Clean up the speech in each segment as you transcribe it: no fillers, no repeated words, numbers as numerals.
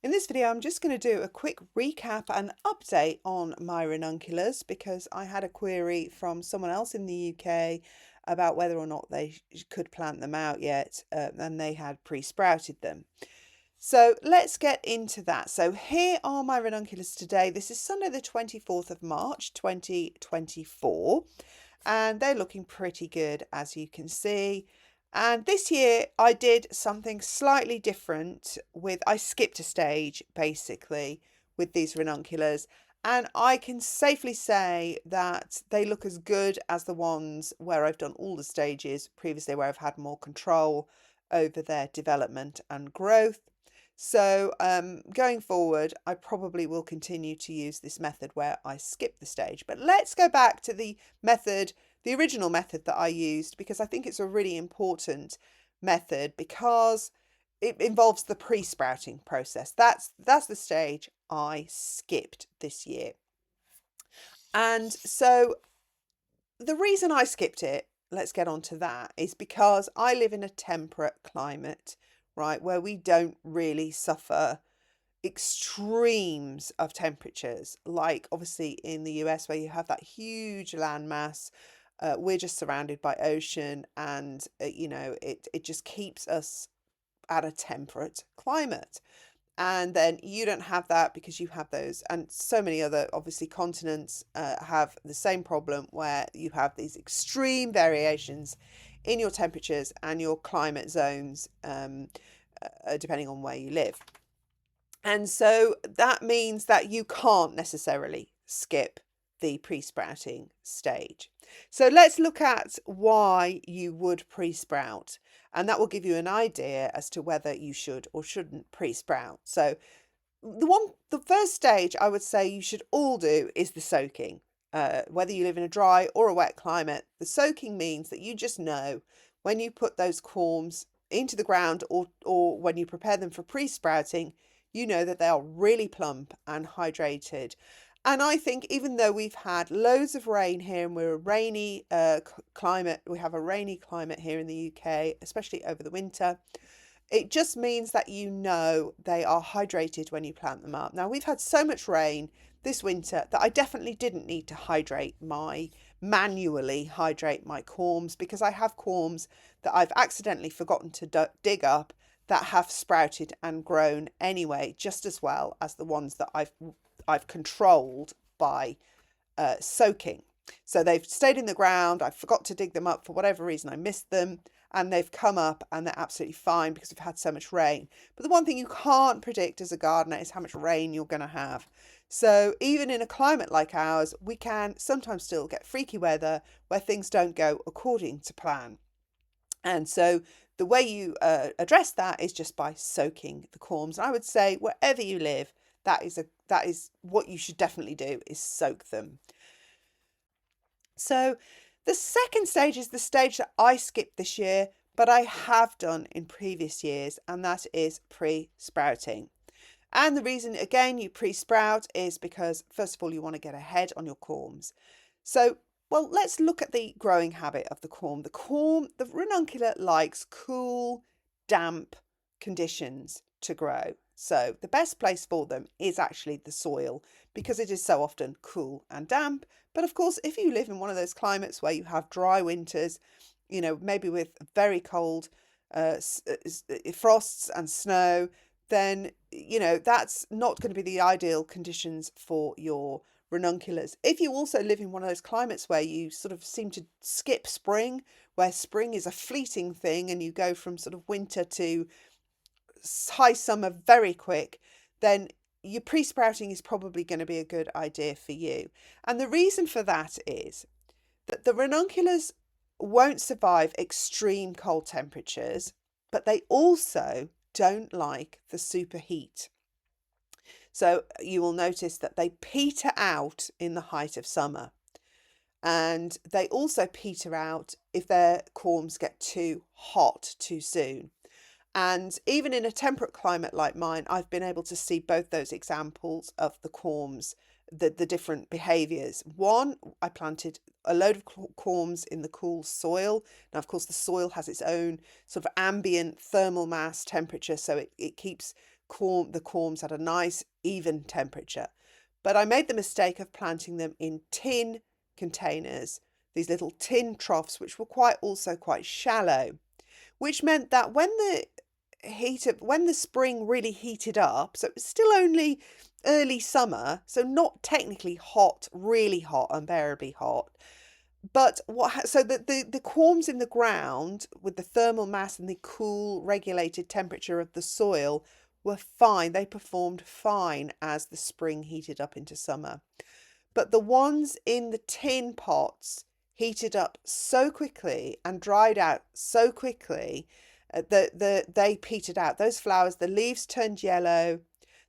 In this video, I'm just going to do a quick recap and update on my ranunculus because I had a query from someone else in the UK about whether or not they could plant them out yet, and they had pre-sprouted them. So let's get into that. So here are my ranunculus today. This is Sunday the 24th of March 2024, and they're looking pretty good, as you can see. And this year I did something slightly different I skipped a stage basically with these ranunculars, and I can safely say that they look as good as the ones where I've done all the stages previously, where I've had more control over their development and growth. So going forward, I probably will continue to use this method where I skip the stage. But let's go back to the original method that I used, because I think it's a really important method because it involves the pre-sprouting process. That's the stage I skipped this year. And so the reason I skipped it, let's get on to that, is because I live in a temperate climate, right, where we don't really suffer extremes of temperatures, like obviously in the US, where you have that huge landmass. We're just surrounded by ocean, and it just keeps us at a temperate climate. And then you don't have that because you have those, and so many other obviously continents have the same problem, where you have these extreme variations in your temperatures and your climate zones, depending on where you live. And so that means that you can't necessarily skip the pre-sprouting stage. So let's look at why you would pre-sprout, and that will give you an idea as to whether you should or shouldn't pre-sprout. So the first stage I would say you should all do is the soaking. Whether you live in a dry or a wet climate, the soaking means that you just know when you put those corms into the ground, or when you prepare them for pre-sprouting, you know that they are really plump and hydrated. And I think even though we've had loads of rain here, and we're a rainy climate, we have a rainy climate here in the UK, especially over the winter, it just means that you know they are hydrated when you plant them up. Now, we've had so much rain this winter that I definitely didn't need to manually hydrate my corms, because I have corms that I've accidentally forgotten to dig up that have sprouted and grown anyway, just as well as the ones that I've controlled by soaking. So they've stayed in the ground. I forgot to dig them up for whatever reason. I missed them, and they've come up and they're absolutely fine because we've had so much rain. But the one thing you can't predict as a gardener is how much rain you're going to have. So even in a climate like ours, we can sometimes still get freaky weather where things don't go according to plan. And so the way you address that is just by soaking the corms. And I would say wherever you live, that is what you should definitely do, is soak them. So the second stage is the stage that I skipped this year, but I have done in previous years, and that is pre-sprouting. And the reason, again, you pre-sprout is because, first of all, you want to get ahead on your corms. So, well, let's look at the growing habit of the corm. The ranunculus likes cool, damp conditions to grow. So the best place for them is actually the soil, because it is so often cool and damp. But of course, if you live in one of those climates where you have dry winters, maybe with very cold frosts and snow, then, that's not going to be the ideal conditions for your ranunculus. If you also live in one of those climates where you sort of seem to skip spring, where spring is a fleeting thing and you go from sort of winter to high summer very quick, then your pre-sprouting is probably going to be a good idea for you. And the reason for that is that the ranunculus won't survive extreme cold temperatures, but they also don't like the superheat. So you will notice that they peter out in the height of summer, and they also peter out if their corms get too hot too soon. And even in a temperate climate like mine, I've been able to see both those examples of the corms, the different behaviours. One, I planted a load of corms in the cool soil. Now, of course, the soil has its own sort of ambient thermal mass temperature, so it keeps the corms had a nice even temperature. But I made the mistake of planting them in tin containers, these little tin troughs, which were also quite shallow, which meant that when the spring really heated up, so it was still only early summer, so not technically hot, really hot, unbearably hot. But so the corms in the ground with the thermal mass and the cool regulated temperature of the soil were fine. They performed fine as the spring heated up into summer. But the ones in the tin pots heated up so quickly and dried out so quickly that they petered out. Those flowers, the leaves turned yellow,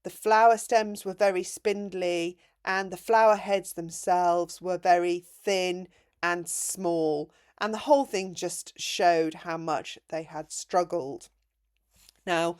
the flower stems were very spindly, and the flower heads themselves were very thin and small. And the whole thing just showed how much they had struggled. Now,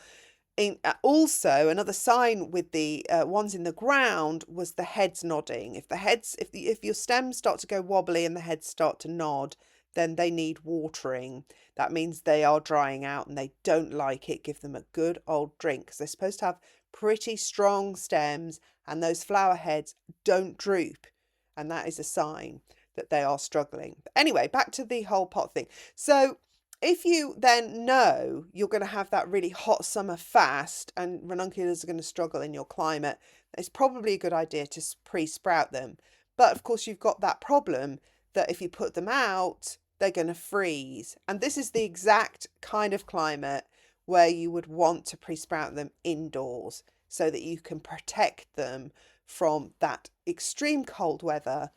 also another sign with the ones in the ground was the heads nodding. If your stems start to go wobbly and the heads start to nod, then they need watering. That means they are drying out and they don't like it. Give them a good old drink, because they're supposed to have pretty strong stems and those flower heads don't droop, and that is a sign that they are struggling. But anyway, back to the whole pot thing. So if you then know you're going to have that really hot summer fast and ranunculus are going to struggle in your climate, it's probably a good idea to pre-sprout them. But of course, you've got that problem that if you put them out, they're going to freeze. And this is the exact kind of climate where you would want to pre-sprout them indoors so that you can protect them from that extreme cold weather,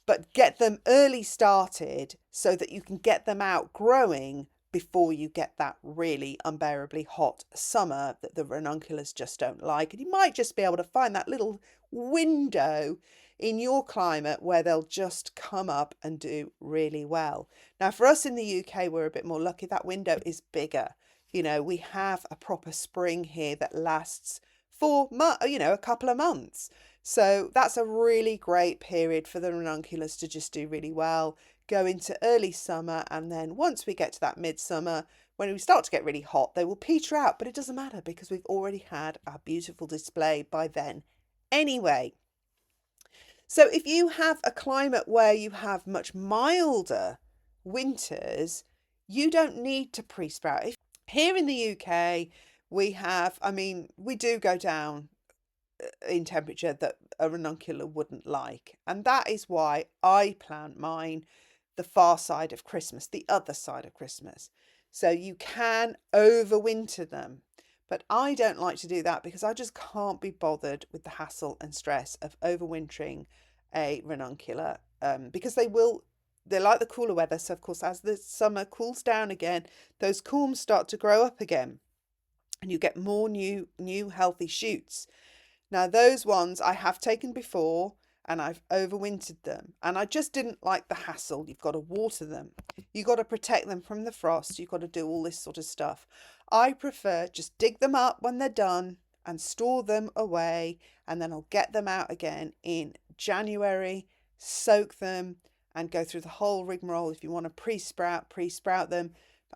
but get them early started so that you can get them out growing before you get that really unbearably hot summer that the ranunculus just don't like. And you might just be able to find that little window in your climate where they'll just come up and do really well. Now, for us in the UK, we're a bit more lucky. That window is bigger. You know, we have a proper spring here that lasts for, a couple of months. So that's a really great period for the ranunculus to just do really well, go into early summer, and then once we get to that midsummer, when we start to get really hot, they will peter out, but it doesn't matter because we've already had our beautiful display by then anyway. So if you have a climate where you have much milder winters, you don't need to pre-sprout. Here in the UK, we do go down in temperature that a ranunculus wouldn't like. And that is why I plant mine the far side of Christmas, the other side of Christmas. So you can overwinter them. But I don't like to do that because I just can't be bothered with the hassle and stress of overwintering a ranunculus, because they like the cooler weather. So of course, as the summer cools down again, those corms start to grow up again and you get more new healthy shoots. Now, those ones I have taken before and I've overwintered them, and I just didn't like the hassle. You've got to water them. You've got to protect them from the frost. You've got to do all this sort of stuff. I prefer just dig them up when they're done and store them away, and then I'll get them out again in January, soak them and go through the whole rigmarole. If you want to pre-sprout them.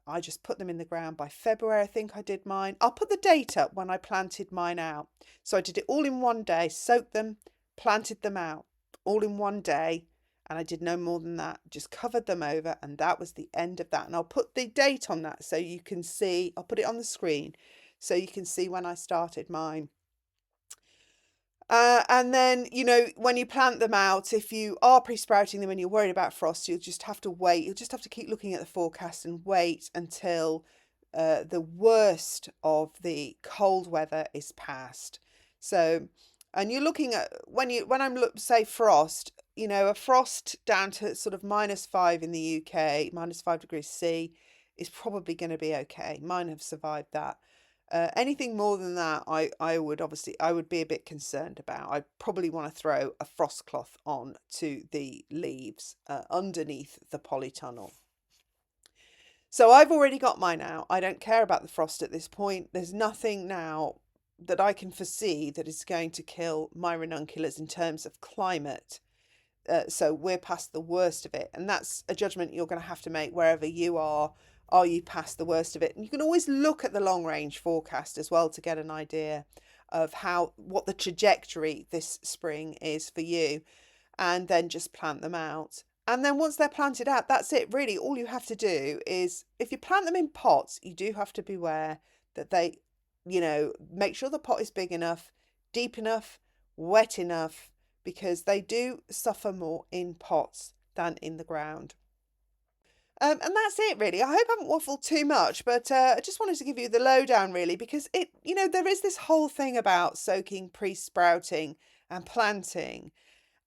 I just put them in the ground by February, I think I did mine. I'll put the date up when I planted mine out. So I did it all in one day, soaked them, planted them out all in one day. And I did no more than that, just covered them over, and that was the end of that. And I'll put the date on that so you can see, I'll put it on the screen so you can see when I started mine. And then, when you plant them out, if you are pre-sprouting them and you're worried about frost, you'll just have to wait. You'll just have to keep looking at the forecast and wait until the worst of the cold weather is past. So, and you're looking at, when I'm say frost, a frost down to sort of -5 in the UK, -5 degrees C is probably going to be okay. Mine have survived that. Anything more than that, I would be a bit concerned about. I probably want to throw a frost cloth on to the leaves underneath the polytunnel. So I've already got mine out. I don't care about the frost at this point. There's nothing now that I can foresee that is going to kill my ranunculus in terms of climate. So we're past the worst of it. And that's a judgment you're going to have to make wherever you are. are you past the worst of it? And you can always look at the long range forecast as well to get an idea of what the trajectory this spring is for you, and then just plant them out. And then once they're planted out, that's it really. All you have to do is, if you plant them in pots, you do have to beware that they, make sure the pot is big enough, deep enough, wet enough, because they do suffer more in pots than in the ground. And that's it really. I hope I haven't waffled too much, but I just wanted to give you the lowdown really, because there is this whole thing about soaking, pre-sprouting and planting.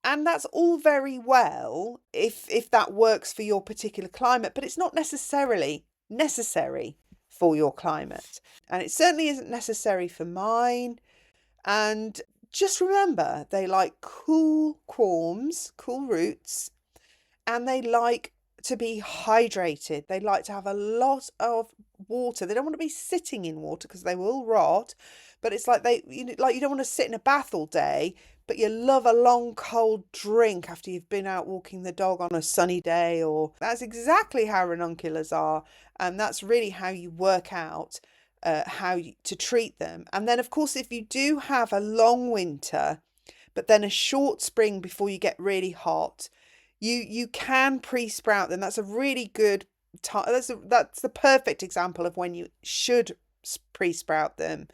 And that's all very well if that works for your particular climate, but it's not necessarily necessary for your climate. And it certainly isn't necessary for mine. And just remember, they like cool corms, cool roots, and they like to be hydrated. They like to have a lot of water. They don't want to be sitting in water because they will rot. But it's like you don't want to sit in a bath all day, but you love a long cold drink after you've been out walking the dog on a sunny day. Or that's exactly how ranunculus are, and that's really how you work out to treat them. And then, of course, if you do have a long winter, but then a short spring before you get really hot, you can pre-sprout them. That's a really good time. That's the perfect example of when you should pre-sprout them,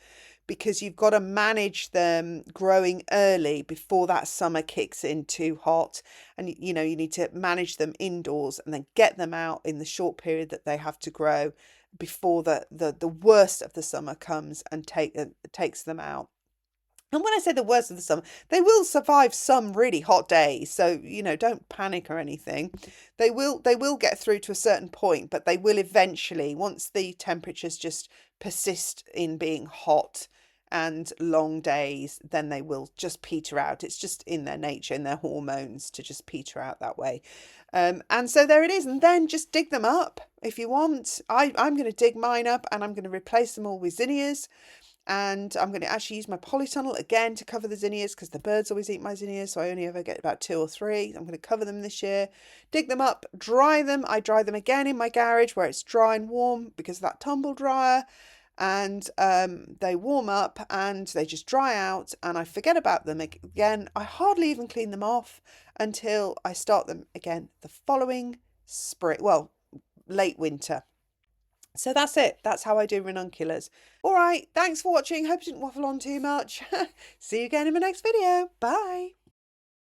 because you've got to manage them growing early before that summer kicks in too hot. And you need to manage them indoors and then get them out in the short period that they have to grow before the worst of the summer comes and takes them out. And when I say the worst of the summer, they will survive some really hot days. So, don't panic or anything. They will get through to a certain point, but they will eventually, once the temperatures just persist in being hot and long days, then they will just peter out. It's just in their nature, in their hormones, to just peter out that way. And so there it is. And then just dig them up if you want. I'm going to dig mine up and I'm going to replace them all with zinnias. And I'm going to actually use my polytunnel again to cover the zinnias, because the birds always eat my zinnias, so I only ever get about 2 or 3. I'm going to cover them this year, dig them up, dry them. I dry them again in my garage where it's dry and warm because of that tumble dryer. And they warm up and they just dry out, and I forget about them again. I hardly even clean them off until I start them again the following spring, well, late winter. So that's it. That's how I do ranunculus. All right. Thanks for watching. Hope I didn't waffle on too much. See you again in my next video. Bye.